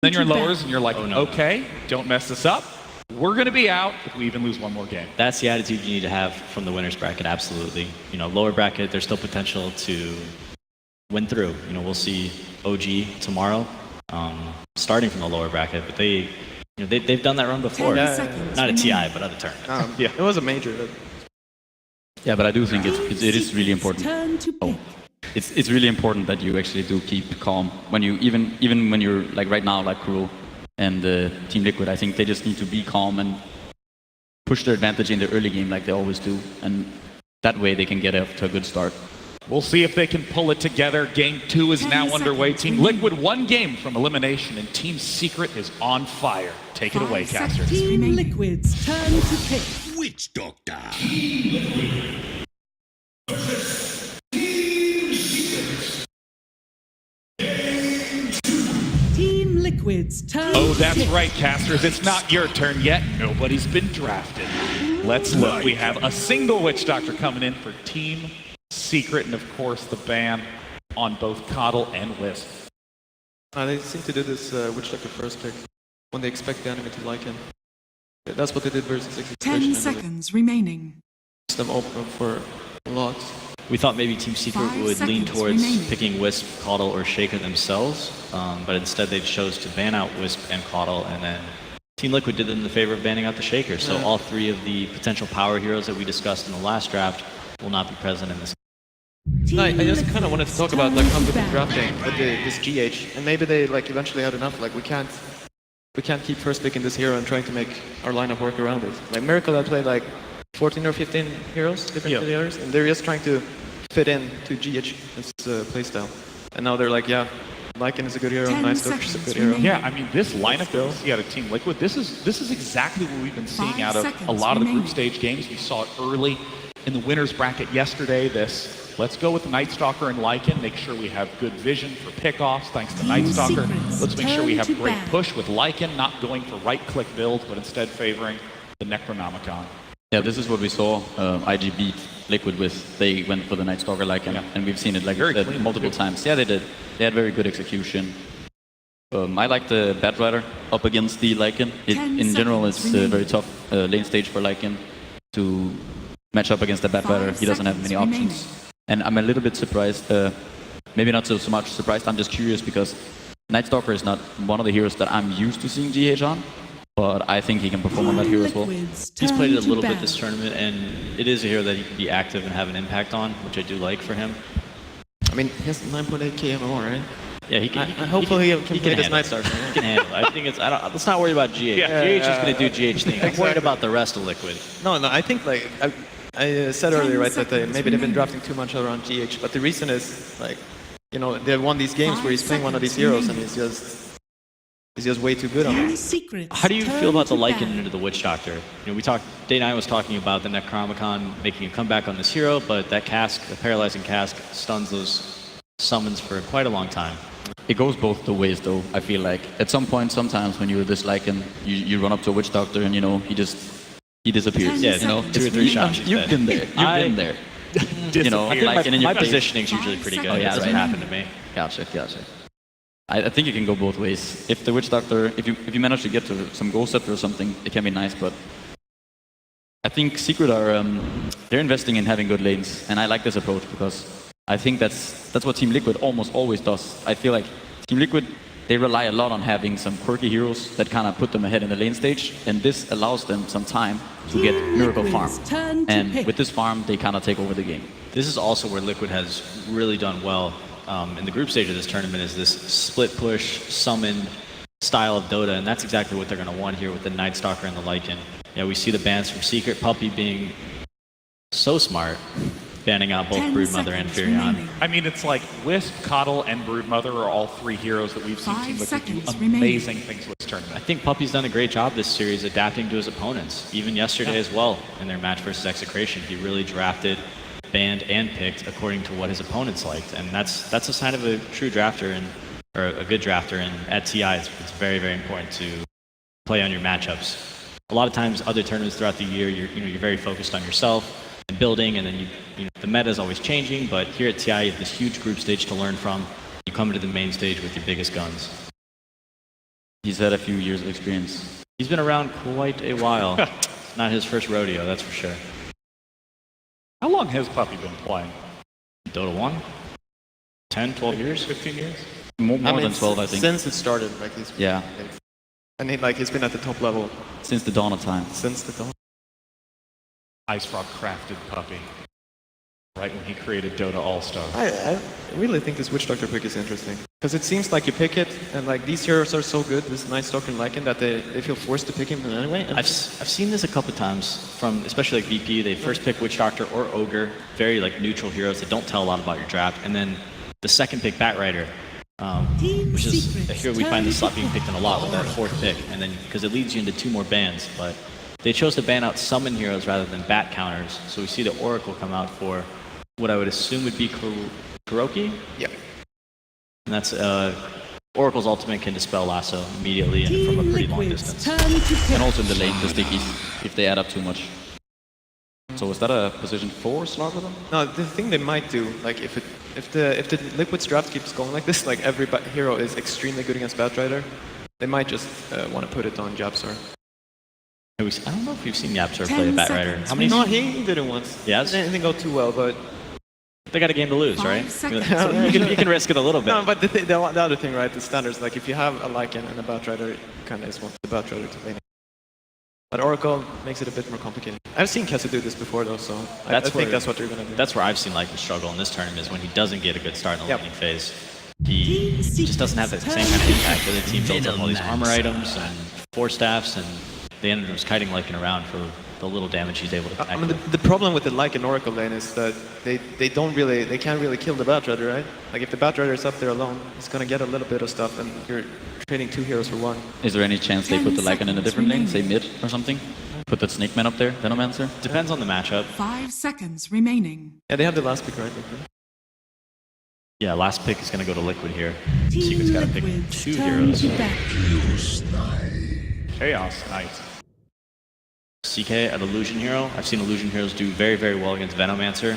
Then you're in lowers and you're like, okay, don't mess this up. We're going to be out if we even lose one more game. That's the attitude you need to have from the winners bracket, absolutely. You know, lower bracket, there's still potential to win through. You know, we'll see OG tomorrow, starting from the lower bracket, but they, you know, they've done that run before. Not at TI, but other tournaments. Yeah, it was a major. Yeah, but I do think it is really important. It's really important that you actually do keep calm when you even when you're like right now, like Cruel and Team Liquid. I think they just need to be calm and push their advantage in the early game like they always do, and that way they can get off to a good start. We'll see if they can pull it together. Game 2 is now underway. Team Liquid 1 game from elimination, and Team Secret is on fire. Take it away, casters. Team Liquid's turn to pick. Witch Doctor. Team Liquid's turn. Oh, that's right, casters. It's not your turn yet. Nobody's been drafted. Let's look. We have a single Witch Doctor coming in for Team Secret, and of course the ban on both Coddle and Wisp. They seem to do this Witch Doctor first pick when they expect the enemy to like him. That's what they did versus Execution. 10 seconds remaining. It's them open for lots. We thought maybe Team Secret would lean towards picking Wisp, Coddle, or Shaker themselves, but instead they chose to ban out Wisp and Coddle, and then Team Liquid did them the favor of banning out the Shaker. So all 3 of the potential power heroes that we discussed in the last draft will not be present in this. I just kind of wanted to talk about like how they've been drafting with this GH, and maybe they like eventually had enough. Like we can't keep first picking this hero and trying to make our lineup work around it. Like Miracle had played like 14 or 15 heroes, different players, and they're just trying to fit in to GH's playstyle. And now they're like, yeah, Lycan is a good hero, Night Stalker's a good hero. Yeah, I mean, this lineup that we see out of Team Liquid, this is exactly what we've been seeing out of a lot of the group stage games. We saw it early in the winners bracket yesterday. Let's go with the Night Stalker and Lycan, make sure we have good vision for pickoffs thanks to Night Stalker. Let's make sure we have great push with Lycan, not going for right-click builds, but instead favoring the Necronomicon. Yeah, this is what we saw IG beat Liquid with. They went for the Night Stalker Lycan, and we've seen it like very multiple times. Yeah, they did. They had very good execution. I like the Batrider up against the Lycan. In general, it's a very tough lane stage for Lycan to match up against the Batrider. He doesn't have many options. And I'm a little bit surprised, maybe not so much surprised, I'm just curious because Night Stalker is not one of the heroes that I'm used to seeing GH on, but I think he can perform on that hero as well. He's played it a little bit this tournament, and it is a hero that he can be active and have an impact on, which I do like for him. I mean, he has 9.8k MMR, right? Yeah, he can. Hopefully he can play this Night Stalker. He can handle it. I think it's. Let's not worry about GH. GH is going to do GH things. I'm worried about the rest of Liquid. No, I think like I said earlier, right, that maybe they've been drafting too much around GH, but the reason is like, you know, they've won these games where he's playing one of these heroes and he's just way too good on it. How do you feel about the Lycan into the Witch Doctor? You know, Day 9 was talking about the Necronomicon making a comeback on this hero, but that cask, the paralyzing cask, stuns those summons for quite a long time. It goes both the ways though, I feel like. At some point, sometimes when you're this Lycan, you run up to a Witch Doctor and, you know, he disappears. Yeah, you know, 2 or 3 shots. You've been there. You've been there. You know, like my positioning's usually pretty good. It doesn't happen to me. Gotcha. I think it can go both ways. If the Witch Doctor, if you manage to get to some Ghost Scepter or something, it can be nice. But I think Secret are they're investing in having good lanes, and I like this approach because I think that's what Team Liquid almost always does. I feel like Team Liquid, they rely a lot on having some quirky heroes that kind of put them ahead in the lane stage, and this allows them some time to get Miracle farm. And with this farm, they kind of take over the game. This is also where Liquid has really done well in the group stage of this tournament, is this split push, summon style of Dota, and that's exactly what they're going to want here with the Night Stalker and the Lycan. Yeah, we see the bans from Secret, Puppey being so smart, banning out both Broodmother and Furion. I mean, it's like Wisp, Coddle, and Broodmother are all 3 heroes that we've seen Team Liquid do amazing things with this tournament. I think Puppey's done a great job this series adapting to his opponents, even yesterday as well in their match versus Execration. He really drafted, banned, and picked according to what his opponents liked, and that's a sign of a true drafter or a good drafter. And at TI, it's very, very important to play on your matchups. A lot of times, other tournaments throughout the year, you're very focused on yourself and building, and then the meta is always changing. But here at TI, you have this huge group stage to learn from. You come into the main stage with your biggest guns. He's had a few years of experience. He's been around quite a while. It's not his first rodeo, that's for sure. How long has Puppy been playing? Dota 1? 10, 12 years? 15 years? More than 12, I think. Since it started, like he's and he's been at the top level Since the dawn of time. since the dawn. Ice Frog crafted Puppy right when he created Dota All-Star. I really think this Witch Doctor pick is interesting because it seems like you pick it and like these heroes are so good, this Night Stalker and Lycan, that they feel forced to pick him anyway. And I've seen this a couple times from especially like VP. They first pick Witch Doctor or Ogre, very like neutral heroes that don't tell a lot about your draft, and then the second pick Batrider, which is a hero we find the slot being picked in a lot with that fourth pick, and then because it leads you into 2 more bans, but they chose to ban out summon heroes rather than bat counters, so we see the Oracle come out for what I would assume would be Kuroki. yeah, And that's Oracle's ultimate can dispel Lasso immediately and from a pretty long distance. And also in the lane, the stickies, if they add up too much. So is that a position 4 slot with them? no, the thing they might do, like if the Liquid's draft keeps going like this, like every hero is extremely good against Batrider, they might just want to put it on Jabsar. I don't know if we've seen Yapsar play a Batrider. How many? No, he did it once. Yes? It didn't go too well, but They got a game to lose, 5 right? seconds So you can risk it a little bit. no, but the other thing, right? The standards, like if you have a Lycan and a Batrider, you kind of just want the Batrider to lane. But Oracle makes it a bit more complicated. I've seen Kessa do this before, though, so I think that's what they're gonna do. That's where I've seen Lycan struggle in this tournament is when he doesn't get a good start in the Yep. laning phase. He just doesn't have that same kind of impact. The other team builds up all these armor items and 4 staffs, and they ended up just kiting Lycan around for the little damage he's able to connect I mean, with. the problem with the Lycan Oracle lane is that they can't really kill the Batrider, right? Like if the Batrider is up there alone, it's gonna get a little bit of stuff, and you're trading 2 heroes for 1. Is there any chance they 10 put the Lycan in a seconds different lane, say remaining. mid or something? Put that Snake Man up there, Venomancer? Depends on the matchup. 5 seconds remaining. Yeah, they have the last pick, right? Yeah, last pick is going to go to Liquid here. Team Secret's got to pick Liquid's 2 turn heroes. to bat. Chaos Knight. CK at Illusion Hero. I've seen Illusion Heroes do very, very well against Venomancer.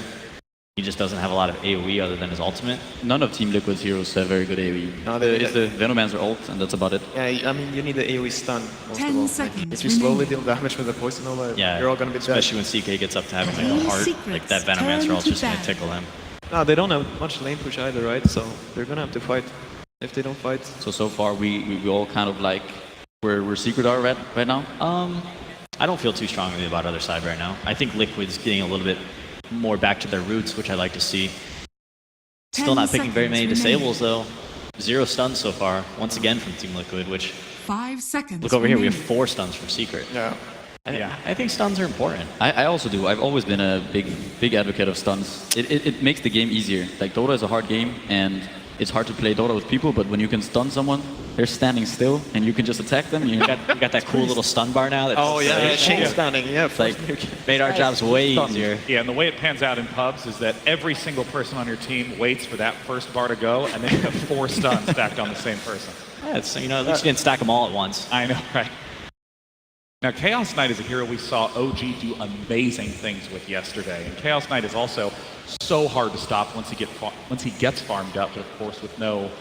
He just doesn't have a lot of AoE other than his ultimate. None of Team Liquid's heroes have very good AoE. No, they- It's the Venomancer ult, and that's about it. Yeah, I mean, you need the AoE stun most 10 of all. seconds If you slowly remaining. deal damage with a Poison Nova, Yeah, you're all gonna be dead. especially when CK gets up to having like a Team heart, Secret's like that turn Venomancer ult's to just going to bat. tickle him. No, they don't have much lane push either, right? So they're gonna have to fight. If they don't fight, So far we all kind of like we're secret R right now. I don't feel too strongly about other side right now. I think Liquid's getting a little bit more back to their roots, which I like to see. Still 10 not picking very many seconds remaining. disables though. 0 stuns so far, once again from Team Liquid, which 5 seconds look over here, we have remaining. 4 stuns from Secret. yeah. I think stuns are important. I also do. I've always been a big advocate of stuns. It makes the game easier. Like Dota is a hard game, and it's hard to play Dota with people, but when you can stun someone, they're standing still, and you can just attack them. You got that cool little stun bar now. That's Oh yeah, chain Yeah. stunning. Yeah, like made our jobs way easier. Yeah, and the way it pans out in pubs is that every single person on your team waits for that first bar to go, and then you have 4 stuns stacked on the same person. Yeah, it's, at least you didn't stack them all at once. I know, right? Now, Chaos Knight is a hero we saw OG do amazing things with yesterday, and Chaos Knight is also so hard to stop once he gets farmed up, but of course with no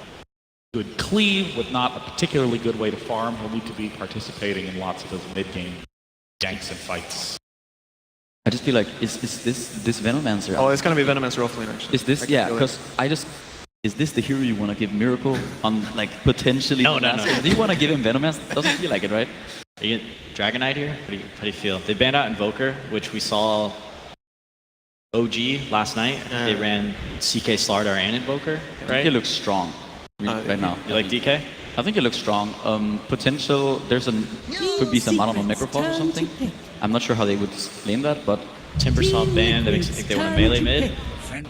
good cleave, with not a particularly good way to farm, he'll need to be participating in lots of those mid-game ganks and fights. I just feel like is this Venomancer? Oh, it's gonna be Venomancer offlane actually. Is this I can yeah? feel it. Because is this the hero you want to give Miracle on like potentially? No. Do you want to give him Venomancer? Doesn't feel like it, right? Are you Dragon Knight here? How do you feel? They banned out Invoker, which we saw OG last night. They ran CK Slardar and Invoker, I think right? he looks strong right now. You like DK? I think he looks strong. Potential. Could be some I don't know Necrophos or something. I'm not sure how they would explain that, but Timbersaw banned. That makes me think they want to melee mid.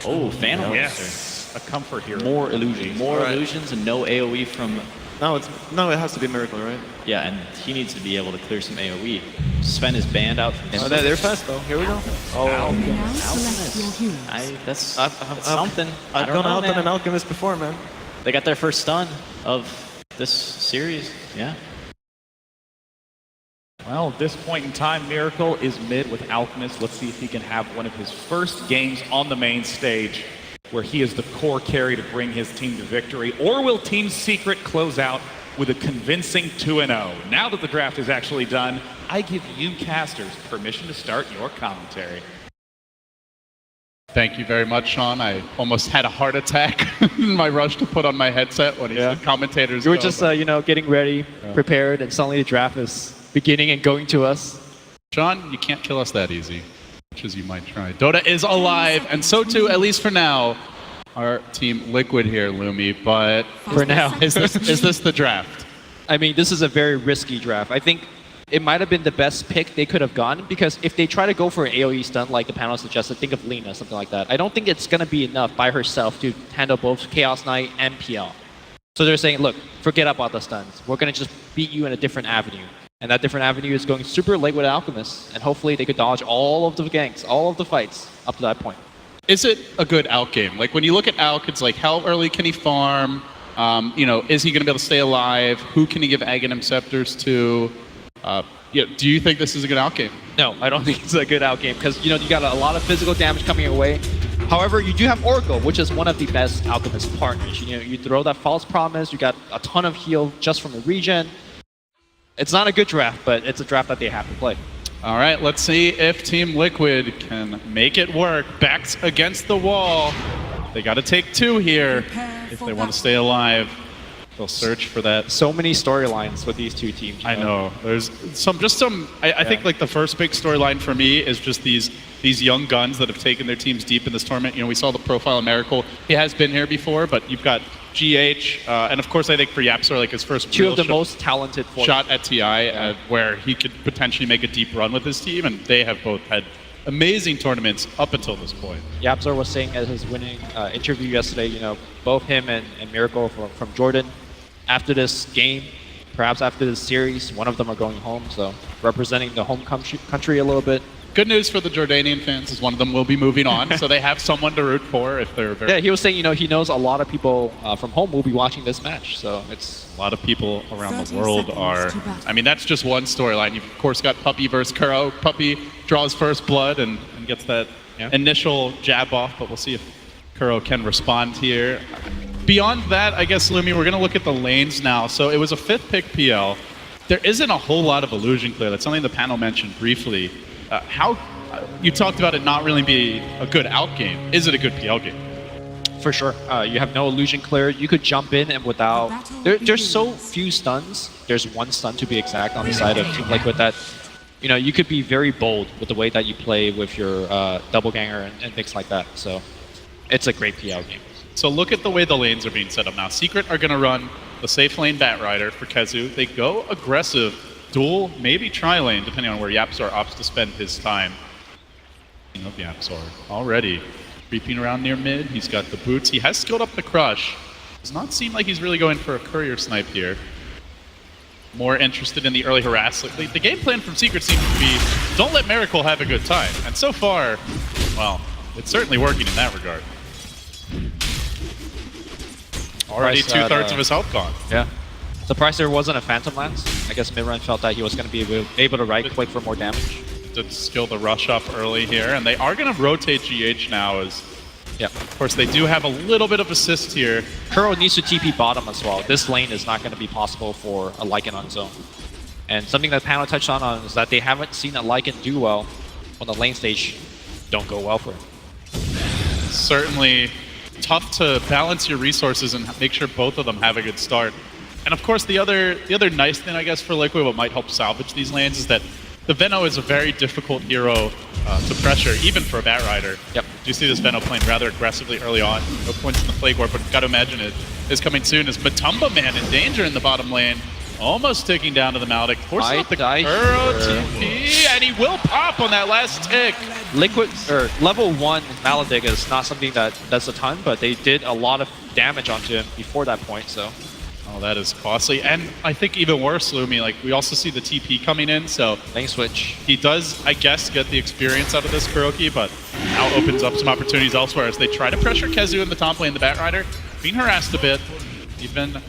Oh, Phantom Monster. Yes, a comfort hero. more illusions. More illusions and no AoE from... No, it has to be Miracle, right? Yeah, and he needs to be able to clear some AoE. Sven is banned out from... Oh, they're fast though. Here we go. Oh, Now select your heroes. That's I've- something. I I've don't gone know, out on man. an Alchemist before, man. They got their first stun of this series. Yeah. Well, at this point in time, Miracle is mid with Alchemist. Let's see if he can have one of his first games on the main stage where he is the core carry to bring his team to victory. Or will Team Secret close out with a convincing 2-0. Now that the draft is actually done, I give you casters permission to start your commentary. Thank you very much, Sean. I almost had a heart attack in my rush to put on my headset when he said commentators. We were just, getting ready, prepared, and suddenly the draft is beginning and going to us. Sean, you can't kill us that easy, much as you might try. Dota is alive, and so too, at least for now, our team Liquid here, Lumi. But for now, is this the draft? I mean, this is a very risky draft. I think it might have been the best pick they could have gone, because if they try to go for an AoE stun like the panel suggested, think of Lena, something like that. I don't think it's going to be enough by herself to handle both Chaos Knight and PL. So they're saying, look, forget about the stuns. We're going to just beat you in a different avenue. And that different avenue is going super late with Alchemist. And hopefully they could dodge all of the ganks, all of the fights up to that point. Is it a good outgame? Like when you look at Alk, it's like how early can he farm? Is he going to be able to stay alive? Who can he give Aghanim Scepters to? Do you think this is a good outgame? No, I don't think it's a good outgame because you got a lot of physical damage coming your way. However, you do have Oracle, which is one of the best Alchemist partners. You throw that False Promise, you got a ton of heal just from the regen. It's not a good draft, but it's a draft that they have to play. All right, let's see if Team Liquid can make it work. Backs against the wall. They got to take 2 here if they want to stay alive. They'll search for that. So many storylines with these two teams. I know. There's some. I think like the first big storyline for me is just these young guns that have taken their teams deep in this tournament. We saw the profile of Miracle. He has been here before, but you've got GH, and of course I think for Yapsor, like his first two of the most talented shot at TI, where he could potentially make a deep run with his team, and they have both had amazing tournaments up until this point. Yapsor was saying at his winning interview yesterday, both him and Miracle from Jordan, after this game, perhaps after this series, one of them are going home, so representing the home country a little bit. Good news for the Jordanian fans is one of them will be moving on, so they have someone to root for if they're very... Yeah, he was saying, he knows a lot of people from home will be watching this match, so it's... A lot of people around the world are... I mean, that's just one storyline. You've, of course, got Puppey versus Kuro. Puppey draws first blood and gets that initial jab off, but we'll see if Kuro can respond here. Beyond that, I guess, Lumi, we're going to look at the lanes now. So it was a 5th pick PL. There isn't a whole lot of illusion clear. That's something the panel mentioned briefly. You talked about it not really being a good out game. Is it a good PL game? For sure. You have no illusion clear. You could jump in and without... There's so few stuns. There's 1 stun to be exact on the side of Team Liquid that, you could be very bold with the way that you play with your double ganger and things like that. So it's a great PL game. So look at the way the lanes are being set up now. Secret are going to run the safe lane Bat Rider for Kezu. They go aggressive, dual, maybe tri-lane, depending on where Yapsor opts to spend his time. Yapsor already creeping around near mid. He's got the boots. He has skilled up the crush. Does not seem like he's really going for a courier snipe here. More interested in the early harass. The game plan from Secret seems to be, don't let Miracle have a good time. And so far, well, it's certainly working in that regard. Already 2/3 of his health gone. Yeah. Surprised there wasn't a Phantom Lance. I guess Midrun felt that he was going to be able to right-click for more damage. To skill the rush up early here, and they are going to rotate GH now as... Yeah. Of course, they do have a little bit of assist here. Kuro needs to TP bottom as well. This lane is not going to be possible for a Lycan on zone. And something that panel touched on is that they haven't seen a Lycan do well when the lane stage don't go well for him. Certainly tough to balance your resources and make sure both of them have a good start. And of course, the other nice thing, I guess, for Liquid, what might help salvage these lanes is that the Veno is a very difficult hero to pressure, even for a Bat Rider. Yep. You see this Veno playing rather aggressively early on. No points in the Plague War, but got to imagine it is coming soon as Matumba Man in danger in the bottom lane. Almost ticking down to the Maldic. Forces out the Kuro TP, and he will pop on that last tick. Liquid, or level 1 Maledict is not something that does a ton, but they did a lot of damage onto him before that point, so... Oh, that is costly. And I think even worse, Lumi, we also see the TP coming in, so... Lane switch. He does, I guess, get the experience out of this Kuroki, but now opens up some opportunities elsewhere as they try to pressure Kezu in the top lane, the Bat Rider. Being harassed a bit, even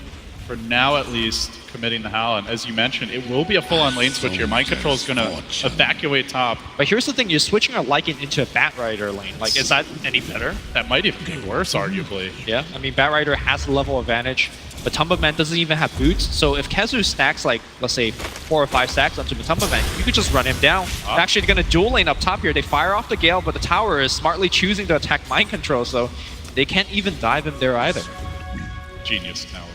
for now at least, committing the Howl. And as you mentioned, it will be a full-on lane switch here. Mind Control is going to evacuate top. But here's the thing, you're switching a Lycan into a Bat Rider lane. Is that any better? That might even be worse, arguably. Yeah, I mean, Bat Rider has the level advantage. Matumba Man doesn't even have boots, so if Kezu stacks like, let's say, 4 or 5 stacks onto Matumba Man, you could just run him down. They're actually going to dual lane up top here. They fire off the Gale, but the tower is smartly choosing to attack Mind Control, so they can't even dive him there either. Genius now.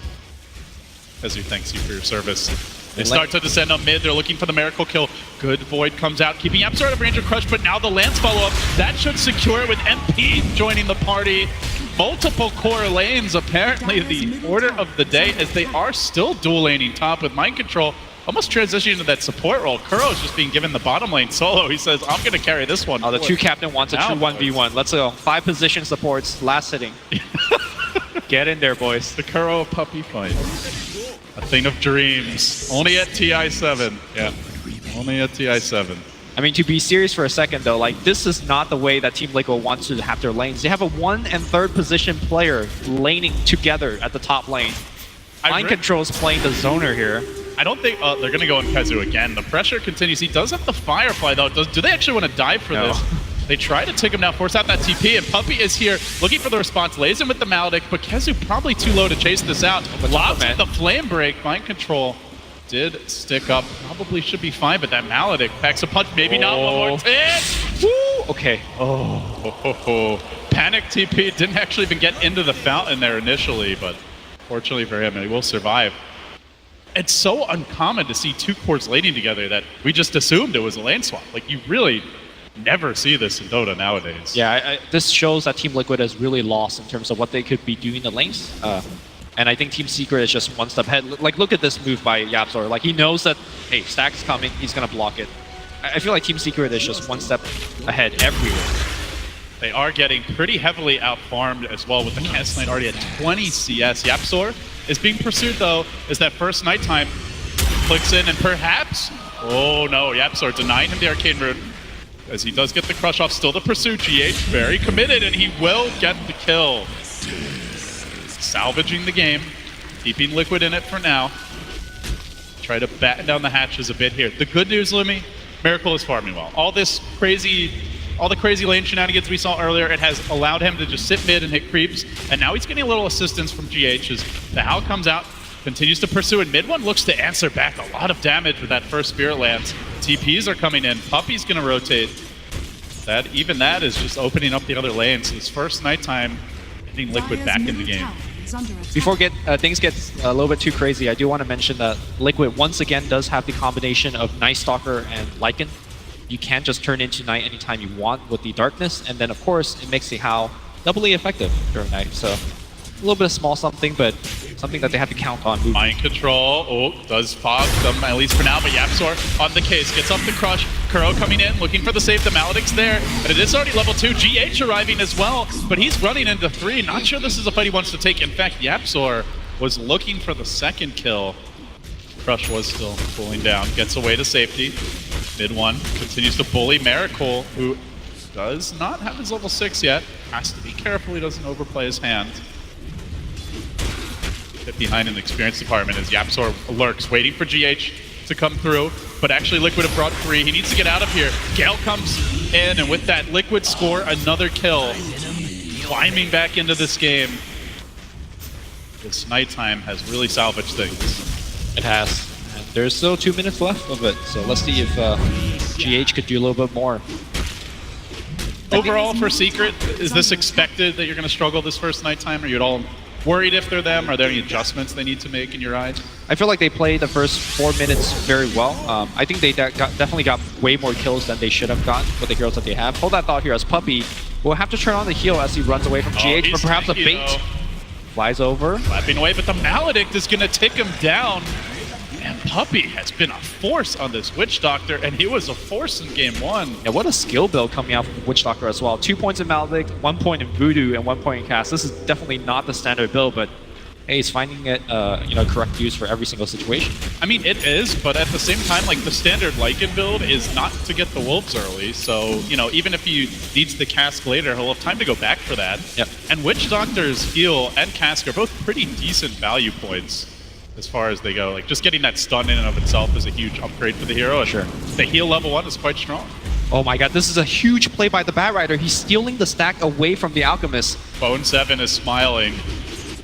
Kezu thanks you for your service. They start to descend on mid. They're looking for the miracle kill. Good Void comes out, keeping YapzOr out of range of Crush, but now the Lance follow-up. That should secure it with MP joining the party. Multiple core lanes, apparently the order of the day, as they are still dual laning top with Mind Control. Almost transitioning into that support role. Kuro's just being given the bottom lane solo. He says, I'm going to carry this one. Oh, the 2 captain wants a true 1v1. Let's go. 5 position supports, last hitting. Get in there, boys. The Kuro puppy fight. A thing of dreams. Only at TI7. Yeah. Only at TI7. I mean, to be serious for a second, though, like, this is not the way that Team Liquid wants to have their lanes. They have a 1 and 3rd position player laning together at the top lane. Mind Control's playing the zoner here. I don't think they're going to go on Kezu again. The pressure continues. He does have the Firefly, though. Do they actually want to dive for this? They try to take him down, force out that TP, and Puppy is here looking for the response. Lays him with the Maledict, but Kezu probably too low to chase this out. Lobs with the Flame Break. Mind Control did stick up. Probably should be fine, but that Maledict packs a punch. Maybe not. One more hit. Woo! Okay. Panic TP didn't actually even get into the fountain there initially, but fortunately for him, he will survive. It's so uncommon to see 2 cores laning together that we just assumed it was a lane swap. Like, you really never see this in Dota nowadays. Yeah, this shows that Team Liquid has really lost in terms of what they could be doing in the lanes. And I think Team Secret is just one step ahead. Like, look at this move by YapzOr. Like, he knows that, hey, stack's coming, he's going to block it. I feel like Team Secret is just one step ahead everywhere. They are getting pretty heavily out-farmed as well, with the cast lane already at 20 CS. YapzOr is being pursued, though, as that first nighttime clicks in, and perhaps... Oh, no, YapzOr denying him the Arcane Rune, as he does get the crush off. Still the pursuit. GH very committed, and he will get the kill. Salvaging the game, keeping Liquid in it for now. Try to batten down the hatches a bit here. The good news, Lumi, Miracle is farming well. All the crazy lane shenanigans we saw earlier, it has allowed him to just sit mid and hit creeps, and now he's getting a little assistance from GH as the Howl comes out, continues to pursue, and mid one looks to answer back a lot of damage with that first Spirit Lance. TPs are coming in. Puppy's going to rotate. Even that is just opening up the other lane. So this first nighttime, getting Liquid back in the game. Before things get a little bit too crazy, I do want to mention that Liquid once again does have the combination of Night Stalker and Lycan. You can just turn into Night anytime you want with the darkness, and then of course it makes the Howl doubly effective during Night. So a little bit of small something, but something that they have to count on. Mind Control, does fog them, at least for now, but YapzOr on the case, gets off the crush. Kuro coming in, looking for the save, the Maledict's there, and it is already level 2. GH arriving as well, but he's running into 3. Not sure this is a fight he wants to take. In fact, YapzOr was looking for the second kill. Crush was still pulling down, gets away to safety. Mid one continues to bully Miracle, who does not have his level 6 yet. Has to be careful he doesn't overplay his hand. Bit behind in the experience department as YapzOr lurks, waiting for GH to come through, but actually Liquid have brought 3. He needs to get out of here. Gale comes in, and with that, Liquid score another kill. Climbing back into this game. This nighttime has really salvaged things. It has. And there's still 2 minutes left of it, so let's see if GH could do a little bit more. Overall, for Secret, is this expected that you're going to struggle this first nighttime? Are you at all worried if they're them? Are there any adjustments they need to make in your eyes? I feel like they played the first 4 minutes very well. I think they definitely got way more kills than they should have gotten with the heroes that they have. Hold that thought here as Puppy will have to turn on the heal as he runs away from GH, but perhaps a bait flies over. Flapping away, but the Maledict is going to take him down. And Puppy has been a force on this Witch Doctor, and he was a force in game 1. Yeah, what a skill build coming out from Witch Doctor as well. 2 points in Maledict, 1 point in Voodoo, and 1 point in Cast. This is definitely not the standard build, but hey, he's finding it, correct use for every single situation. I mean, it is, but at the same time, like, the standard Lycan build is not to get the Wolves early, so, even if he needs the Cask later, he'll have time to go back for that. Yep. And Witch Doctor's heal and Cask are both pretty decent value points as far as they go. Like, just getting that stun in and of itself is a huge upgrade for the hero. Sure. The heal level 1 is quite strong. Oh my god, this is a huge play by the Bat Rider. He's stealing the stack away from the Alchemist. Bone7 is smiling.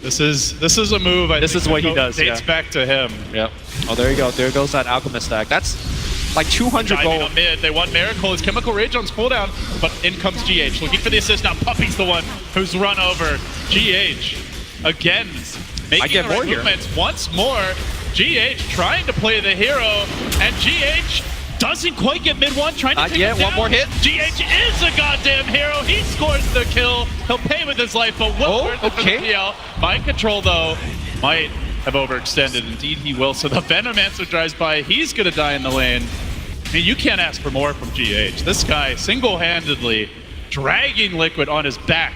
This is a move. This is what he does, Dates yeah. back to him. Yep. Oh, there you go. There goes that Alchemist stack. That's like 200 Diving gold. on mid. They want Miracle. His Chemical Rage on cooldown, but in comes GH. Looking for the assist now. Puppy's the one who's run over. GH again making get the right more here. movements once more. GH trying to play the hero, and GH doesn't quite get mid one. Trying to Not take yet. him down. One more hit. GH is a goddamn hero. He scores the kill. He'll pay with his life, but well Oh, worth it for the okay. PL. Mind control though might have overextended. Indeed, he will. So the Venomancer drives by. He's gonna die in the lane. I mean, you can't ask for more from GH. This guy single-handedly dragging Liquid on his back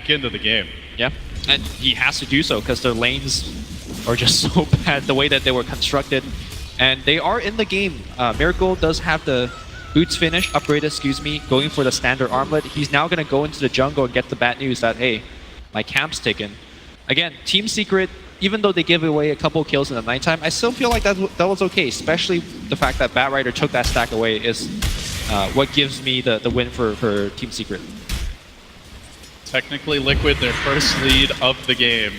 into the game. Yeah, and he has to do so because their lanes are just so bad the way that they were constructed. And they are in the game. Miracle does have the boots finish, upgrade, going for the standard armlet. He's now going to go into the jungle and get the bad news that, hey, my camp's taken. Again, Team Secret, even though they give away a couple kills in the nighttime, I still feel like that was okay, especially the fact that Batrider took that stack away is what gives me the win for Team Secret. Technically, Liquid, their first lead of the game,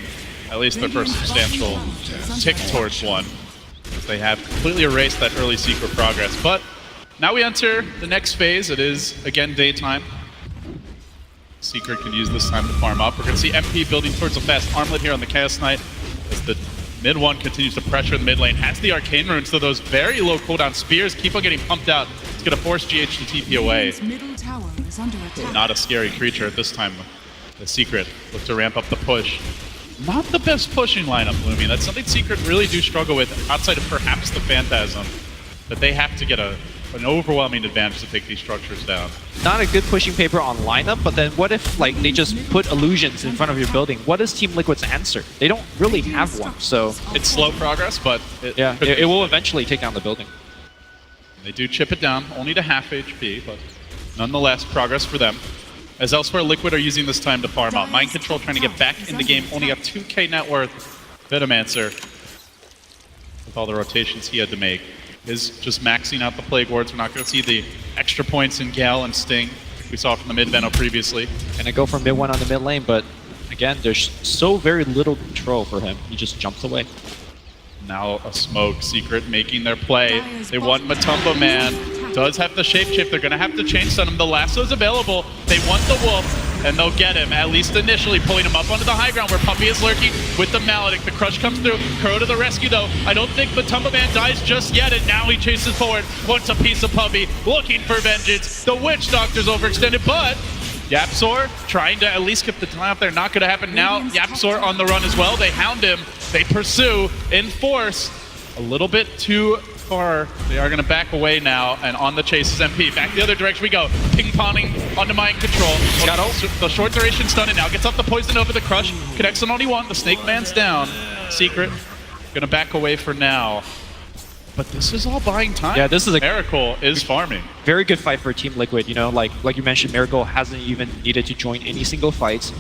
at least their first substantial tick towards one. They have completely erased that early Secret progress. But now we enter the next phase. It is, again, daytime. Secret can use this time to farm up. We're going to see MP building towards a fast armlet here on the Chaos Knight as the mid one continues to pressure the mid lane. Has the Arcane Rune, so those very low cooldown spears keep on getting pumped out. It's going to force GH to TP away. Middle tower is under attack. Not a scary creature at this time. The Secret look to ramp up the push. Not the best pushing lineup, Lumi. That's something Secret really do struggle with outside of perhaps the Phantasm. That they have to get an overwhelming advantage to take these structures down. Not a good pushing paper on lineup, but then what if like they just put illusions in front of your building? What is Team Liquid's answer? They don't really have one, so It's slow progress, but yeah, it will eventually take down the building. They do chip it down, only to half HP, but nonetheless, progress for them. As elsewhere, Liquid are using this time to farm out. Mind Control trying to get back in the game, only got 2k net worth. Venomancer, with all the rotations he had to make, is just maxing out the Plague Wards. We're not going to see the extra points in Gale and Sting we saw from the mid-Veno previously. And I go for mid one on the mid lane, but again, there's so very little control for him. He just jumps away. Now a Smoke, Secret making their play. They want Matumba Man. Does have the shapeshift. They're going to have to chain stun him. The lasso's available. They want the Wolf, and they'll get him, at least initially, pulling him up onto the high ground where Puppy is lurking with the Maledict. The crush comes through. Kuro to the rescue, though. I don't think Matumba Man dies just yet, and now he chases forward. Wants a piece of Puppy, looking for vengeance. The Witch Doctor's overextended, but Yapzor trying to at least get the time up there. Not going to happen now. Yapzor on the run as well. They hound him. They pursue in force. A little bit too far. They are going to back away now, and on the chase is MP. Back the other direction we go. Ping-ponging onto Mind Control. The short duration stun, and now gets off the poison over the crush. Connects on only one. The Snake Man's down. Secret going to back away for now. But this is all buying time. Yeah, this is a Miracle is farming. very good fight for Team Liquid. You know, like you mentioned, Miracle hasn't even needed to join any single fights.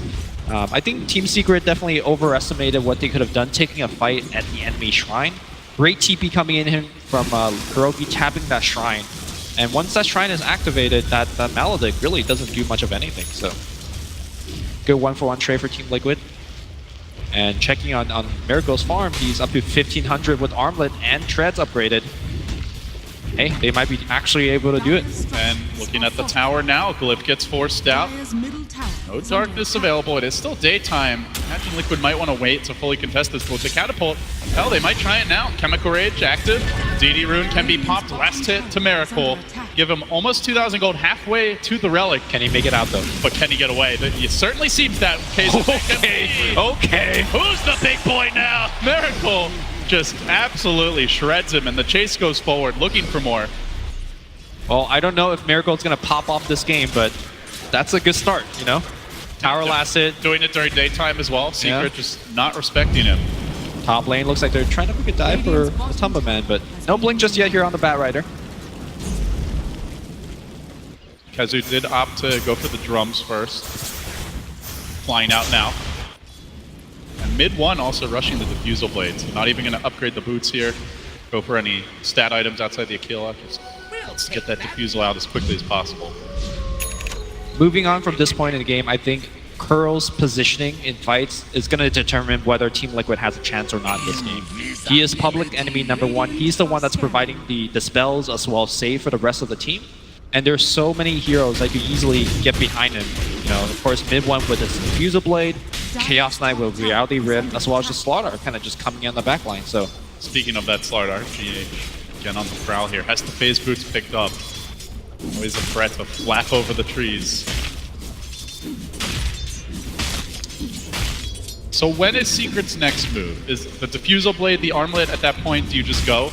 I think Team Secret definitely overestimated what they could have done taking a fight at the enemy shrine. Great TP coming in from Kurogi tapping that shrine. And once that shrine is activated, that Maledict really doesn't do much of anything. So good 1-for-1 trade for Team Liquid. And checking on Miracle's farm, he's up to 1500 with Armlet and Treads upgraded. Hey, they might be actually able to do it. And looking at the tower now, Glyph gets forced out. No darkness available. It is still daytime. Imagine Liquid might want to wait to fully contest this, but with the catapult, hell, they might try it now. Chemical Rage active. DD Rune can be popped. Last hit to Miracle. Give him almost 2,000 gold halfway to the Relic. Can he make it out, though? But can he get away? It certainly seems that case. Okay. Who's the big boy now? Miracle just absolutely shreds him, and the chase goes forward, looking for more. Well, I don't know if Miracle's going to pop off this game, but that's a good start, you know? Tower last hit. Doing it during daytime as well. Secret Yeah. just not respecting him. Top lane looks like they're trying to pick a dive for Matumba Man, but no blink just yet here on the Batrider. Kazu did opt to go for the drums first. Flying out now. And mid one also rushing the Diffusal Blades. Not even going to upgrade the boots here. Go for any stat items outside the Aquila. Just let's get that Diffusal out as quickly as possible. Moving on from this point in the game, I think Curl's positioning in fights is going to determine whether Team Liquid has a chance or not this game. He is public enemy number 1. He's the one that's providing the spells as well as save for the rest of the team. And there's so many heroes that could easily get behind him. You know, of course, mid 1 with his Diffusal Blade, Chaos Knight with Reality Rift, as well as the Slaughter kind of just coming in the back line. So, speaking of that Slaughter, GH again on the prowl here. Has the phase boots picked up. Always a threat to flap over the trees. So when is Secret's next move? Is the Diffusal Blade the armlet at that point? Do you just go?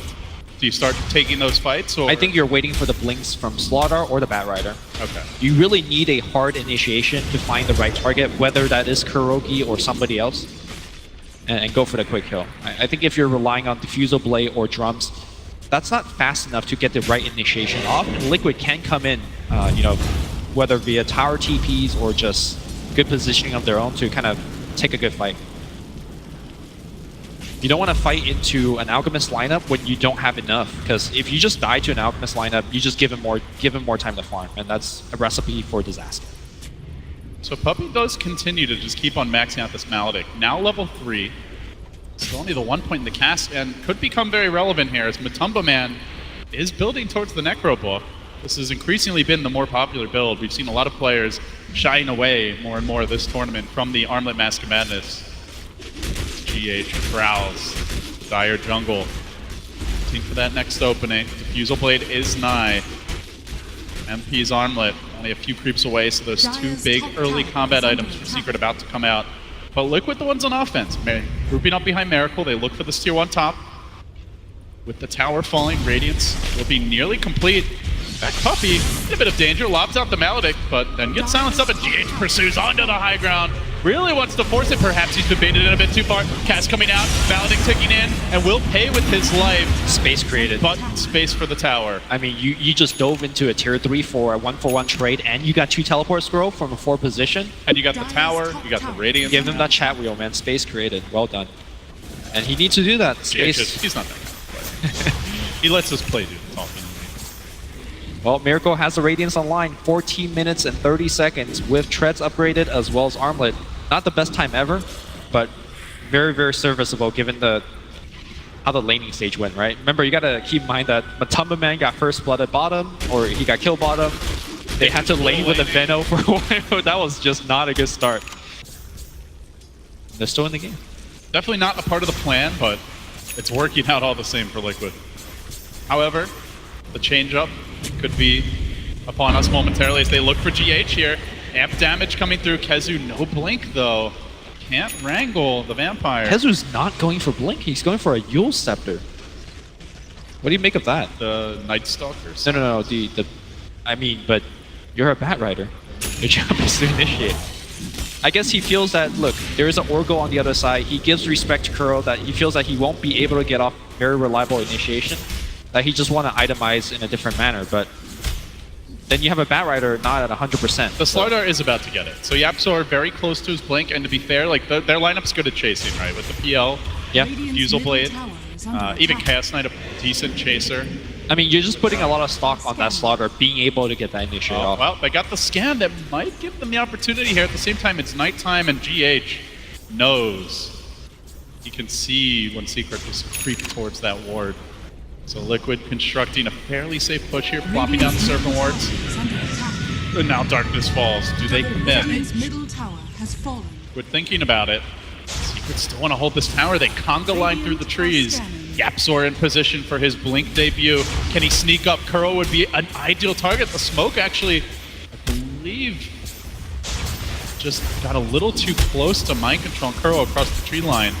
Do you start taking those fights? Or? I think you're waiting for the blinks from Slaughter or the Bat Rider. Okay. You really need a hard initiation to find the right target, whether that is Kurogi or somebody else, and go for the quick kill. I think if you're relying on Diffusal Blade or drums, that's not fast enough to get the right initiation off. And Liquid can come in, you know, whether via tower TPs or just good positioning of their own to kind of take a good fight. You don't want to fight into an Alchemist lineup when you don't have enough, because if you just die to an Alchemist lineup, you just give him more time to farm, and that's a recipe for disaster. So Puppey does continue to just keep on maxing out this Maledict. Now level 3. Still only the 1 point in the cast, and could become very relevant here as Matumba Man is building towards the Necro Book. This has increasingly been the more popular build. We've seen a lot of players shying away more and more this tournament from the Armlet Mask of Madness. GH prowls Dire Jungle. Looking for that next opening. Diffusal Blade is nigh. MP's Armlet only a few creeps away, so those 2 big early combat items for Secret about to come out. But Liquid the ones on offense. Grouping up behind Miracle, they look for this tier 1 top. With the tower falling, Radiance will be nearly complete. In fact, Puppey in a bit of danger, lobs out the Maledict, but then gets silenced up and GH pursues onto the high ground. Really wants to force it, perhaps he's been baited in a bit too far. Cast coming out, Maledict ticking in, and will pay with his life. Space created. But space for the tower. I mean, you just dove into a tier 3 for a 1-for-1 trade, and you got 2 teleport scroll from a 4 position. And you got the tower, you got the Radiance. Give him that chat wheel, man. Space created. Well done. And he needs to do that. Space. He's not that kind of player. He lets us play do the talking. Well, Miracle has the Radiance online, 14 minutes and 30 seconds with Treads upgraded as well as Armlet. Not the best time ever, but very, very serviceable given how the laning stage went, right? Remember, you gotta keep in mind that Matumba Man got first blood at bottom, or he got killed bottom. They had to lane with a Veno for a while. That was just not a good start. They're still in the game. Definitely not a part of the plan, but it's working out all the same for Liquid. However, the change-up could be upon us momentarily as they look for GH here. Amp damage coming through. Kezu, no blink though. Can't wrangle the vampire. Kezu's not going for blink. He's going for a Yule Scepter. What do you make of that? The Night Stalkers. No. I mean, but you're a Bat Rider. Your job is to initiate. I guess he feels that, look, there is an Orgo on the other side. He gives respect to Kuro that he feels that he won't be able to get off very reliable initiation. That he just want to itemize in a different manner, but then you have a Bat Rider not at 100%. The Slaughter is about to get it. So Yapsor very close to his blink, and to be fair, like their lineup's good at chasing, right? With the PL, yeah, Fusel Blade, even Chaos Knight, a decent chaser. I mean, you're just putting a lot of stock on that Slaughter being able to get that initiate off. Well, they got the scan that might give them the opportunity here. At the same time, it's nighttime, and GH knows. He can see when Secret was creeping towards that ward. So Liquid constructing a fairly safe push here, plopping down the Serpent Wards. And now Darkness falls. Do they commit? Middle tower has fallen. We're thinking about it. Secret still want to hold this tower. They conga line through the trees. Yapsor in position for his blink debut. Can he sneak up? Kuro would be an ideal target. The smoke actually, I believe, just got a little too close to mind control Kuro across the tree line.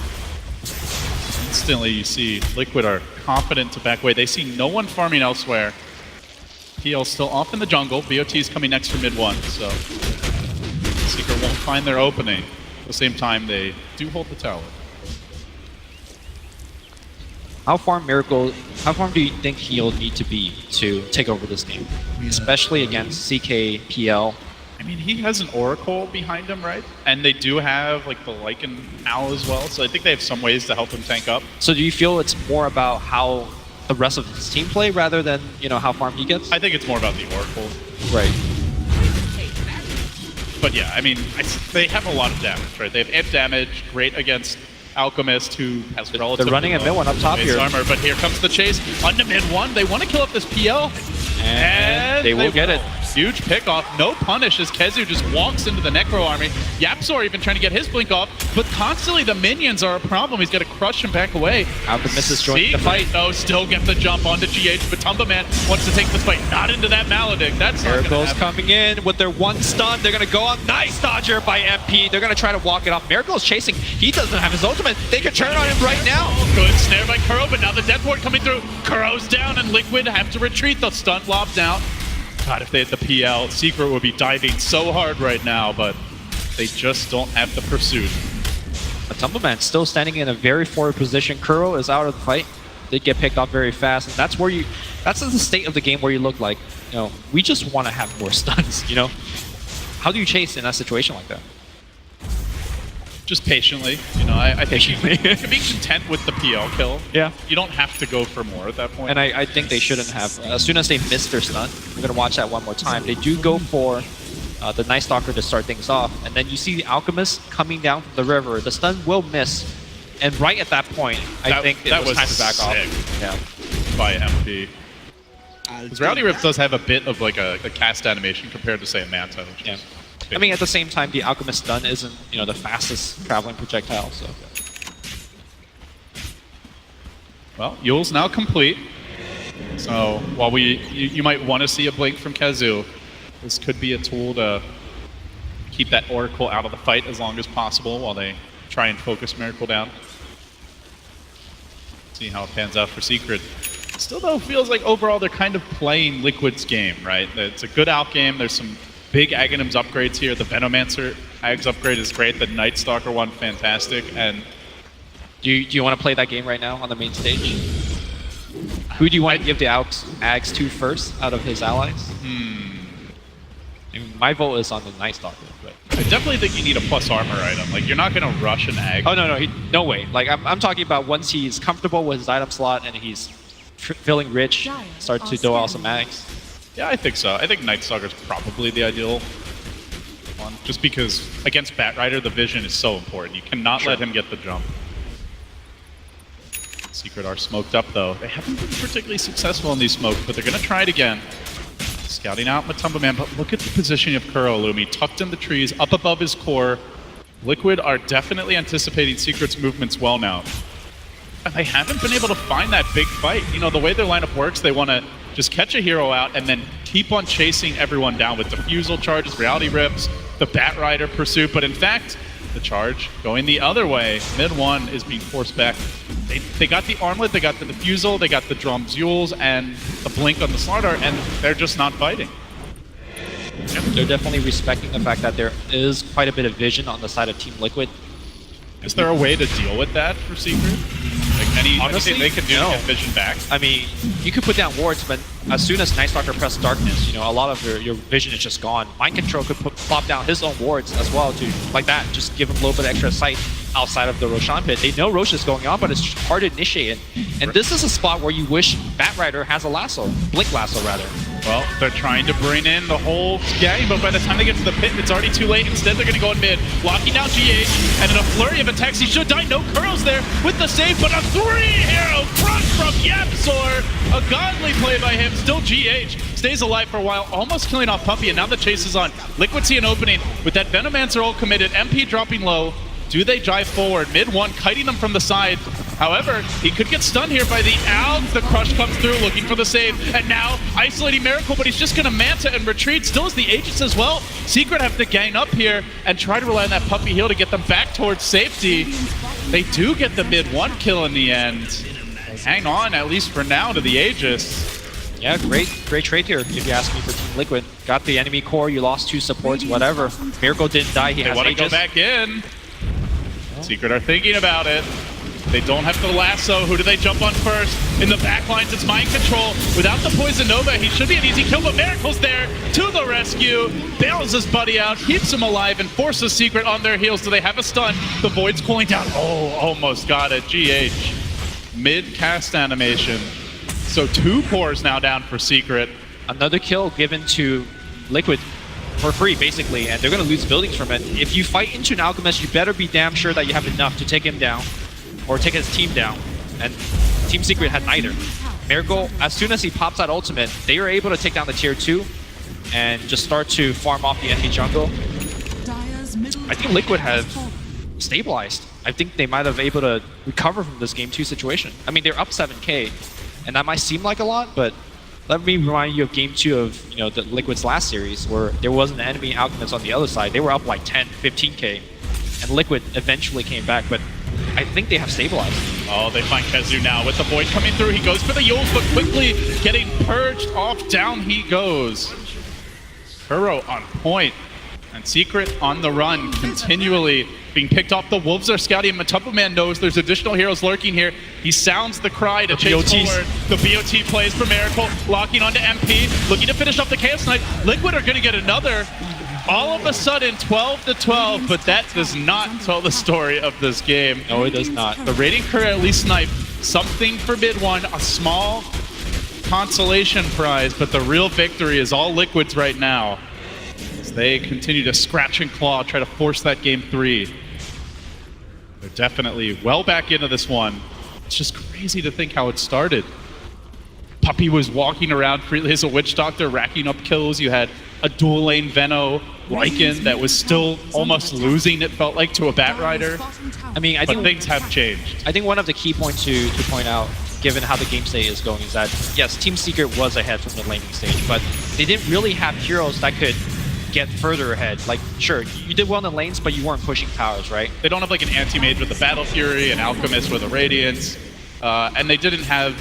Instantly, you see Liquid are confident to back away. They see no one farming elsewhere. PL still off in the jungle. BOT is coming next for mid 1, so Secret won't find their opening. At the same time, they do hold the tower. How far do you think he'll need to be to take over this game? Especially against CK, PL. I mean, he has an Oracle behind him, right? And they do have like the Lycan Owl as well, so I think they have some ways to help him tank up. So do you feel it's more about how the rest of his team play rather than, how farm he gets? I think it's more about the Oracle. Right. But yeah, I mean, they have a lot of damage, right? They have amp damage, great against Alchemist, who has relatively They're running a mid one up top base here. armor, but here comes the chase. Onto mid one, they want to kill up this PL. And they will get it. Huge pickoff, no punish as Kezu just walks into the Necro army. Yapzor even trying to get his blink off, but constantly the minions are a problem. He's got to crush him back away. Alchemist is joining the fight. Though still get the jump onto GH, but Tumba Man wants to take this fight, not into that Maledict. That's not gonna Miracle's happen. coming in with their one stun. They're going to go on. Nice dodger by MP. They're going to try to walk it off. Miracle's chasing. He doesn't have his ultimate. They can turn on him right now. Good snare by Kuro, but now the death ward coming through. Kuro's down and Liquid have to retreat. The stun lobs out. God, if they had the PL, Secret would be diving so hard right now, but they just don't have the pursuit. But Tumbleman still standing in a very forward position. Kuro is out of the fight. They get picked off very fast, and that's the state of the game where you look like, you know, we just want to have more stuns, you know? How do you chase in that situation like that? Just patiently, you know, I think you can be content with the PL kill. Yeah. You don't have to go for more at that point. And I think they shouldn't have. As soon as they miss their stun, we're going to watch that one more time. They do go for the Night Stalker to start things off, and then you see the Alchemist coming down from the river. The stun will miss, and right at that point, I think it was time to back off. Yeah. By MP. Because Rowdy Rift does have a bit of like a cast animation compared to, say, a Manta. Which is I mean, at the same time, the Alchemist stun isn't, you know, the fastest traveling projectile, so. Well, Yule's now complete. So while you might want to see a blink from Kezu, this could be a tool to keep that Oracle out of the fight as long as possible while they try and focus Miracle down. See how it pans out for Secret. Still, though, feels like overall they're kind of playing Liquid's game, right? It's a good out game. There's some big Aghanims upgrades here. The Venomancer Ags upgrade is great. The Night Stalker one, fantastic. And do you want to play that game right now on the main stage? Who do you want to give the Ags to first out of his allies? I mean, my vote is on the Night Stalker. But I definitely think you need a plus armor item. Like, you're not going to rush an Ag. oh, no, no way. Like, I'm talking about once he's comfortable with his item slot and he's feeling rich, start to dole out some Ags. Yeah, I think so. I think Night Stalker is probably the ideal one. Just because against Batrider, the vision is so important. You cannot let him get the jump. Secret are smoked up, though. They haven't been particularly successful in these smokes, but they're going to try it again. Scouting out Matumba Man, but look at the positioning of Kuro Lumi. Tucked in the trees, up above his core. Liquid are definitely anticipating Secret's movements well now. And they haven't been able to find that big fight. You know, the way their lineup works, they want to just catch a hero out and then keep on chasing everyone down with defusal charges, reality rips, the Batrider pursuit. But in fact, the charge going the other way. Mid one is being forced back. They got the armlet, they got the defusal, they got the drum Zules and the blink on the Slardar, and they're just not fighting. They're definitely respecting the fact that there is quite a bit of vision on the side of Team Liquid. Is there a way to deal with that for Secret? Like anything they can do to get vision back? I mean, you could put down wards, but as soon as Night Stalker press darkness, you know, a lot of your vision is just gone. Mind Control could plop down his own wards as well to, like that, just give him a little bit extra sight outside of the Roshan pit. They know Rosh is going on, but it's hard to initiate it. And this is a spot where you wish Batrider has a lasso, Blink lasso rather. Well, they're trying to bring in the whole gang, but by the time they get to the pit, it's already too late. Instead, they're going to go in mid, locking down GH, and in a flurry of attacks, he should die. No Kuro's there with the save, but a three-hero crush from Yapzor. A godly play by him. Still GH stays alive for a while, almost killing off Puppy, and now the chase is on. Liquid see an opening with that Venomancer all committed, MP dropping low. Do they drive forward? Mid one, kiting them from the side. However, he could get stunned here by the Algs. The crush comes through, looking for the save. And now, isolating Miracle, but he's just going to Manta and retreat. Still is the Aegis as well. Secret have to gang up here and try to rely on that Puppy heal to get them back towards safety. They do get the mid one kill in the end. Hang on, at least for now, to the Aegis. Yeah, great trade here, if you ask me, for Team Liquid. Got the enemy core, you lost 2 supports, whatever. Miracle didn't die, he has They want to Aegis. go back in. Secret are thinking about it. They don't have the lasso. Who do they jump on first? In the back lines, it's Mind Control. Without the Poison Nova, he should be an easy kill, but Miracle's there to the rescue. Bails his buddy out, keeps him alive, and forces Secret on their heels. Do they have a stun? The Void's cooling down. Oh, almost got it. GH. Mid-cast animation. So 2 cores now down for Secret. Another kill given to Liquid. for free, basically, and they're going to lose buildings from it. If you fight into an Alchemist, you better be damn sure that you have enough to take him down, or take his team down. And Team Secret had neither. Miracle, as soon as he pops that ultimate, they are able to take down the tier 2 and just start to farm off the enemy jungle. I think Liquid have stabilized. I think they might have able to recover from this game 2 situation. I mean, they're up 7k, and that might seem like a lot, but let me remind you of game 2 of the Liquid's last series, where there was an enemy Alchemist on the other side. They were up like 10, 15k, and Liquid eventually came back, but I think they have stabilized. Oh, they find KheZu now with the Void coming through. He goes for the Yules, but quickly getting purged off. Down he goes. Kuro on point. And Secret on the run, continually being picked off. The Wolves are scouting. Matumba knows there's additional heroes lurking here. He sounds the cry to chase forward. The BOT plays for Miracle, locking onto MP, looking to finish off the Chaos Knight. Liquid are going to get another. All of a sudden, 12-12, but that does not tell the story of this game. No, it does not. The Raiding Crew at least sniped something for mid one, a small consolation prize, but the real victory is all Liquid's right now. They continue to scratch and claw, try to force that game 3. They're definitely well back into this one. It's just crazy to think how it started. Puppey was walking around freely as a Witch Doctor, racking up kills. You had a dual lane Veno Lycan that was still almost losing, it felt like, to a Batrider. I mean, I but think things have changed. I think one of the key points to point out, given how the game state is going, is that, yes, Team Secret was ahead from the laning stage, but they didn't really have heroes that could get further ahead. Like, sure, you did well in the lanes, but you weren't pushing towers, right? They don't have like an anti-mage with the Battle Fury, an Alchemist with a Radiance, and they didn't have,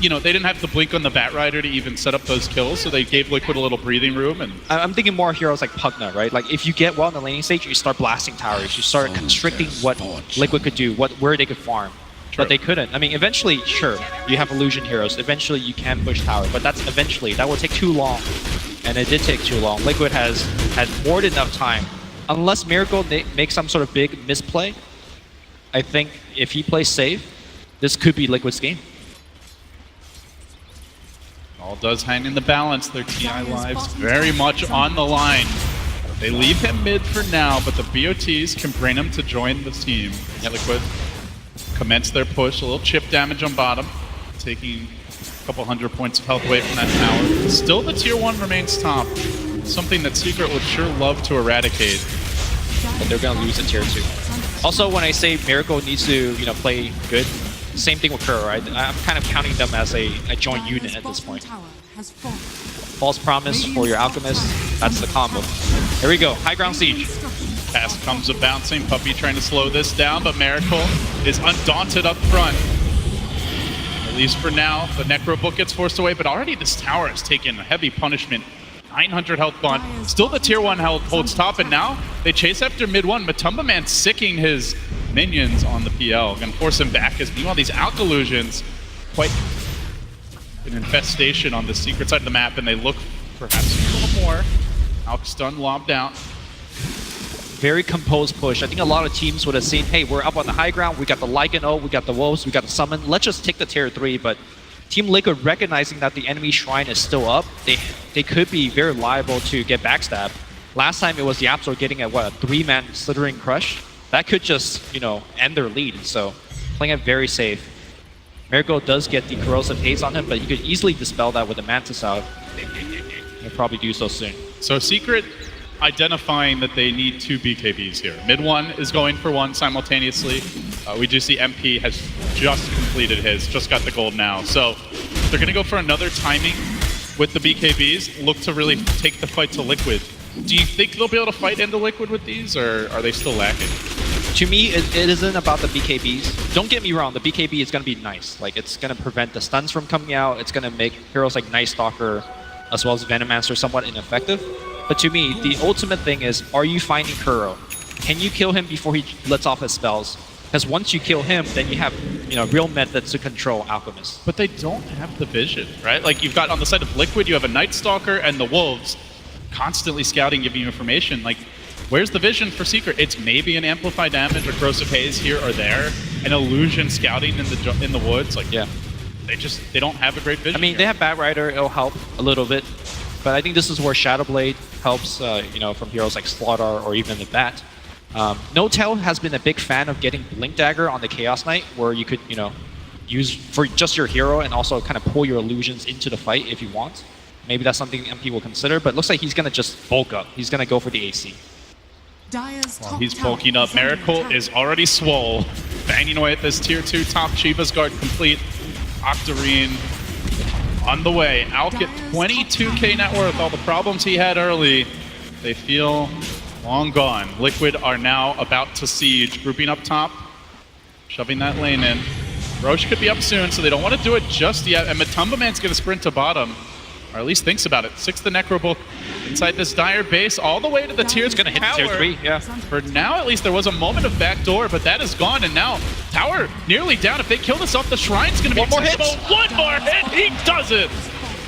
they didn't have the blink on the Batrider to even set up those kills, so they gave Liquid a little breathing room. And I'm thinking more heroes like Pugna, right? Like, if you get well in the laning stage, you start blasting towers, you start constricting what Liquid could do, where they could farm. True. But they couldn't. I mean, eventually, sure, you have illusion heroes. Eventually, you can push tower, but that's eventually. That will take too long, and it did take too long. Liquid has had more than enough time. Unless Miracle makes some sort of big misplay, I think if he plays safe, this could be Liquid's game. all does hang in the balance. Their TI lives very much on the line. They leave him mid for now, but the BOTs can bring him to join the team. Liquid commence their push, a little chip damage on bottom, taking a couple hundred points of health away from that tower. Still the tier 1 remains top, something that Secret would sure love to eradicate. But they're gonna lose in tier 2. Also, when I say Miracle needs to, play good, same thing with Kuro, right? I'm kind of counting them as a joint unit at this point. False Promise for your Alchemist, that's the combo. Here we go, High Ground Siege. Pass comes a bouncing, Puppey trying to slow this down, but Miracle is undaunted up front. At least for now, the Necro Book gets forced away, but already this tower has taken a heavy punishment. 900 health bond. Still the tier 1 health holds top, and now they chase after mid 1. Matumba sicking his minions on the PL. Gonna force him back, as meanwhile these Alkallusions, quite an infestation on the Secret side of the map, and they look perhaps a little more. Alk stun lobbed out. Very composed push. I think a lot of teams would have seen, hey, we're up on the high ground, we got the Lycan, we got the Wolves, we got the Summon, let's just take the tier 3, but Team Liquid, recognizing that the enemy shrine is still up, they could be very liable to get backstabbed. Last time it was the Absol getting a 3-man Slithering Crush. That could just, end their lead, so playing it very safe. Miracle does get the Corrosive Haze on him, but you could easily dispel that with a Mantis out. He'll probably do so soon. So Secret identifying that they need 2 BKBs here. Mid 1 is going for 1 simultaneously. We do see MP has just completed his, just got the gold now. So they're going to go for another timing with the BKBs, look to really take the fight to Liquid. Do you think they'll be able to fight into Liquid with these, or are they still lacking? To me, it isn't about the BKBs. Don't get me wrong, the BKB is going to be nice. Like, it's going to prevent the stuns from coming out. It's going to make heroes like Night Stalker as well as Venomancer somewhat ineffective. But to me, the ultimate thing is, are you finding Kuro? Can you kill him before he lets off his spells? Because once you kill him, then you have real methods to control Alchemists. But they don't have the vision, right? Like, you've got on the side of Liquid, you have a Night Stalker and the Wolves constantly scouting, giving you information. Like, where's the vision for Secret? It's maybe an Amplify Damage or Corrosive Haze here or there, an Illusion scouting in the woods. Like, yeah, they don't have a great vision. I mean, here. they have Batrider, it'll help a little bit. But I think this is where Shadow Blade helps, you know, from heroes like Slaughter or even the Bat. No Tail has been a big fan of getting Blink Dagger on the Chaos Knight, where you could, you know, use for just your hero and also kind of pull your illusions into the fight if you want. Maybe that's something MP will consider, but it looks like he's going to just bulk up. He's going to go for the AC. While he's bulking up, Miracle is already swole. Banging away at this tier 2 top. Shiva's Guard complete. Octarine on the way. Alk at 22k net worth. All the problems he had early, they feel long gone. Liquid are now about to siege. Grouping up top, shoving that lane in. Roche could be up soon, so they don't want to do it just yet. And Matumba Man's going to sprint to bottom, or at least thinks about it. 6th the Necrobook inside this dire base, all the way to the tier. Gonna hit tier 3, yeah. For now, at least, there was a moment of backdoor, but that is gone. And now, tower nearly down. If they kill this off, the Shrine's going to be accessible. One more hit, he does it!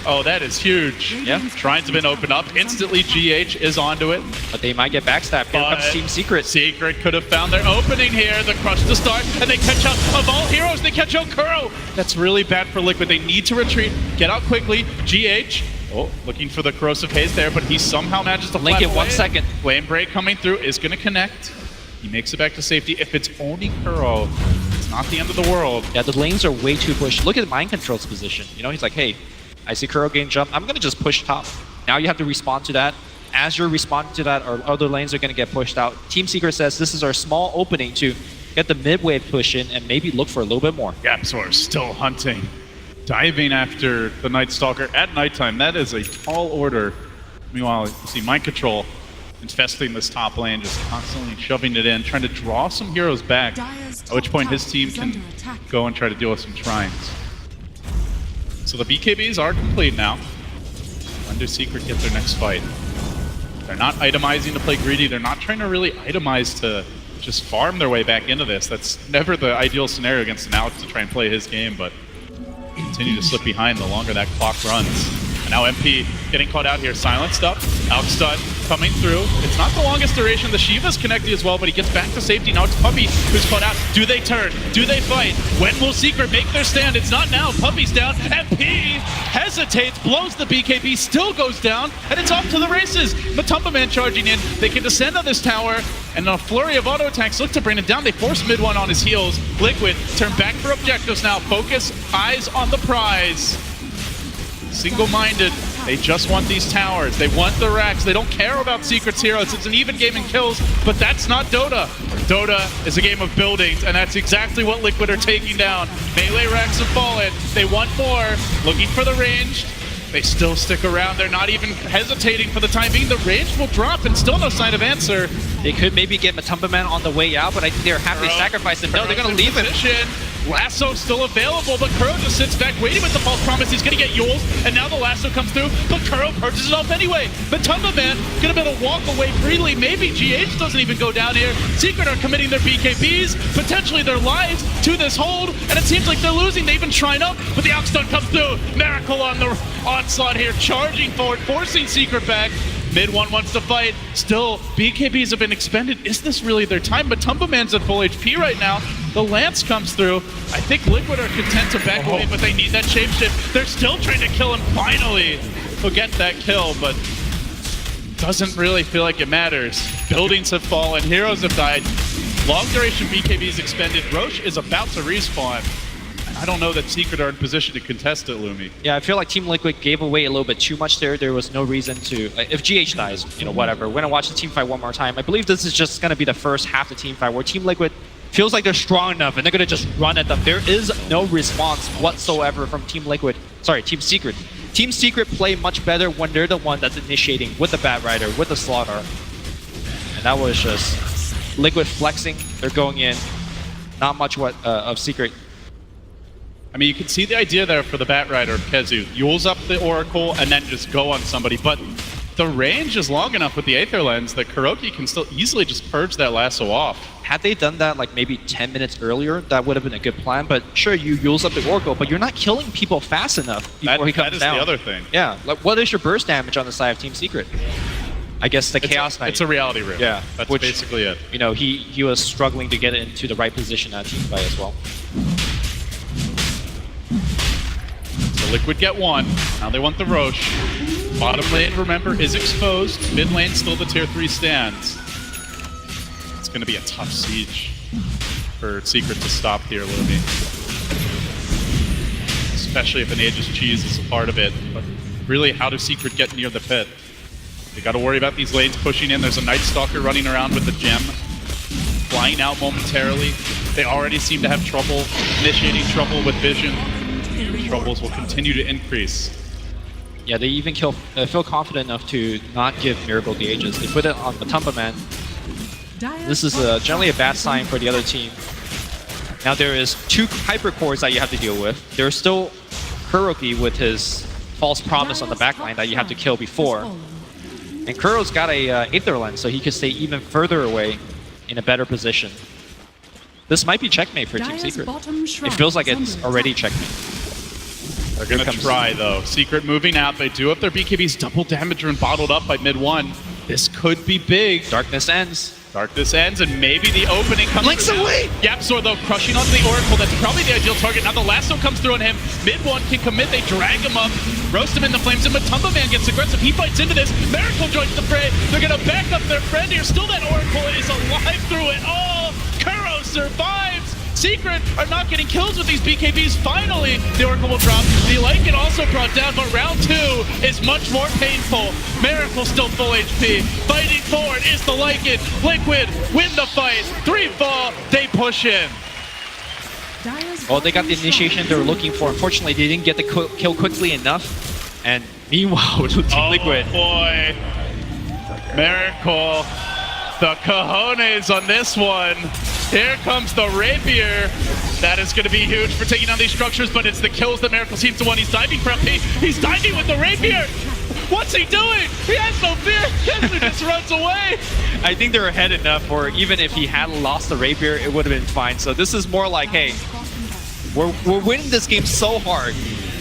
Oh, that is huge. Yeah. Shrine's have been opened up. Instantly, GH is onto it. But they might get backstabbed. Here comes Team Secret. Secret could have found their opening here. The crush to start, and they catch up. Of all heroes, they catch Okuro. That's really bad for Liquid. They need to retreat, get out quickly. GH, looking for the corrosive haze there, but he somehow manages to Link in 1 second. Flame Break coming through is going to connect. He makes it back to safety. If it's only Kuro, it's not the end of the world. Yeah, the lanes are way too pushed. Look at Mind Control's position. You know, he's like, hey, I see Kuro gain jump. I'm going to just push top. Now you have to respond to that. As you're responding to that, our other lanes are going to get pushed out. Team Secret says this is our small opening to get the mid-wave push in and maybe look for a little bit more. Gapsor still hunting. Diving after the Night Stalker at nighttime. That is a tall order. Meanwhile, you see Mind Control infesting this top lane, just constantly shoving it in, trying to draw some heroes back, at which point his team can go and try to deal with some shrines. So the BKBs are complete now. When do Secret get their next fight? They're not itemizing to play greedy. They're not trying to really itemize to just farm their way back into this. That's never the ideal scenario against an Alex to try and play his game, but continue to slip behind the longer that clock runs. And now MP getting caught out here. Silenced up. Outstun coming through. It's not the longest duration. The Shiva's connected as well, but he gets back to safety. Now it's Puppey who's caught out. Do they turn? Do they fight? When will Secret make their stand? It's not now. Puppey's down. MP hesitates, blows the BKB, still goes down, and it's off to the races. Matumba Man charging in. They can descend on this tower, and a flurry of auto attacks look to bring him down. They force mid one on his heels. Liquid turn back for objectives now. Focus, eyes on the prize. Single-minded, they just want these towers. They want the racks. They don't care about Secret's heroes. It's an even game in kills, but that's not Dota. Dota is a game of buildings, and that's exactly what Liquid are taking down. Melee racks have fallen. They want more. Looking for the range. They still stick around. They're not even hesitating for the time being. The range will drop, and still no sign of answer. They could maybe get Matumba Man on the way out, but I think they're happy to sacrifice him. No, they're going to leave it. Lasso still available, but Kuro just sits back waiting with the false promise. He's going to get Yules, and now the lasso comes through, but Kuro purchases it off anyway. Matumba Man going to be able to walk away freely. Maybe GH doesn't even go down here. Secret are committing their BKBs, potentially their lives, to this hold, and it seems like they're losing. They even shrine up, but the Oxstun comes through. Miracle on the onslaught here, charging forward, forcing Secret back. Mid one wants to fight. Still, BKBs have been expended. Is this really their time? Matumba Man's at full HP right now. The Lance comes through. I think Liquid are content to back away, but they need that shapeshift. They're still trying to kill him finally. He'll get that kill, but doesn't really feel like it matters. Buildings have fallen. Heroes have died. Long duration BKBs expended. Roche is about to respawn. I don't know that Secret are in position to contest it, Lumi. Yeah, I feel like Team Liquid gave away a little bit too much there. There was no reason to... if GH dies, you know, whatever. We're going to watch the team fight one more time. I believe this is just going to be the first half of the team fight where Team Liquid feels like they're strong enough and they're going to just run at them. There is no response whatsoever from Team Liquid. Sorry, Team Secret. Team Secret play much better when they're the one that's initiating with the Bat Rider, with the Slaughter. And that was just Liquid flexing. They're going in. Not much of Secret. I mean, you can see the idea there for the Bat Rider of Kezu. Yules up the Oracle and then just go on somebody. But the range is long enough with the Aether Lens that Kuroki can still easily just purge that lasso off. Had they done that like maybe 10 minutes earlier, that would have been a good plan. But sure, you use up the Oracle, but you're not killing people fast enough before he comes down. That is the other thing. Yeah, like what is your burst damage on the side of Team Secret? I guess the Chaos Knight. It's a reality room. Yeah, that's basically it. You know, he was struggling to get into the right position at team fight as well. So Liquid get one. Now they want the Roche. Bottom lane, remember, is exposed. Mid lane, still the tier 3 stands. It's going to be a tough siege for Secret to stop here, Lumi. Especially if an Aegis Cheese is a part of it. But really, how does Secret get near the pit? They got to worry about these lanes pushing in. There's a Night Stalker running around with the gem, flying out momentarily. They already seem to have trouble initiating trouble with vision. Troubles will continue to increase. Yeah, they even feel confident enough to not give Miracle the Aegis. They put it on Matumba Man. This is generally a bad sign for the other team. Now there is 2 hyper cores that you have to deal with. There's still Kuroki with his false promise on the backline that you have to kill before. And Kuro's got a Aether Lens, so he can stay even further away in a better position. This might be checkmate for Team Secret. It feels like it's already checkmate. They're going to try, though. Secret moving out. They do have their BKBs double damaged and bottled up by mid 1. This could be big. Darkness ends. Darkness ends, and maybe the opening comes Blinks away! YapzOr, though, crushing onto the Oracle. That's probably the ideal target. Now the lasso comes through on him. Mid 1 can commit. They drag him up, roast him in the flames, and Matumba Man gets aggressive. He fights into this. Miracle joins the fray. They're going to back up their friend here. Still that Oracle is alive through it all. Kuro survives. Secret are not getting kills with these BKBs. Finally, the Oracle will drop. The Lycan also brought down, but round 2 is much more painful. Miracle still full HP. Fighting forward is the Lycan. Liquid win the fight. 3 fall. They push in. Well, they got the initiation they were looking for. Unfortunately, they didn't get the kill quickly enough. And meanwhile, Team Liquid. Oh boy. Miracle. The cojones on this one. Here comes the Rapier. That is going to be huge for taking on these structures, but it's the kills that Miracle seems to want. He's diving for LP. He's diving with the Rapier. What's he doing? He has no fear. Kessler just runs away. I think they're ahead enough, or even if he had lost the Rapier, it would have been fine. So this is more like, hey, we're winning this game so hard.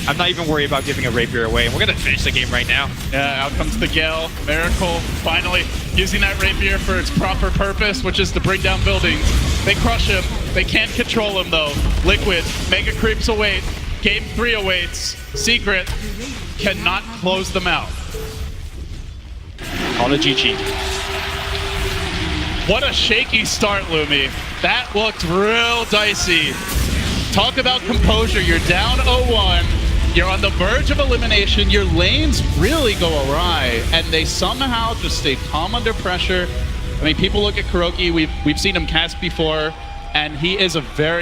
I'm not even worried about giving a Rapier away, and we're going to finish the game right now. Yeah, out comes the Gale. Miracle finally using that Rapier for its proper purpose, which is to bring down buildings. They crush him. They can't control him, though. Liquid, Mega Creeps await. Game 3 awaits. Secret cannot close them out. Call it GG. What a shaky start, Lumi. That looked real dicey. Talk about composure. You're down 0-1. You're on the verge of elimination. Your lanes really go awry, and they somehow just stay calm under pressure. I mean, people look at Kuroki. We've seen him cast before, and he is a very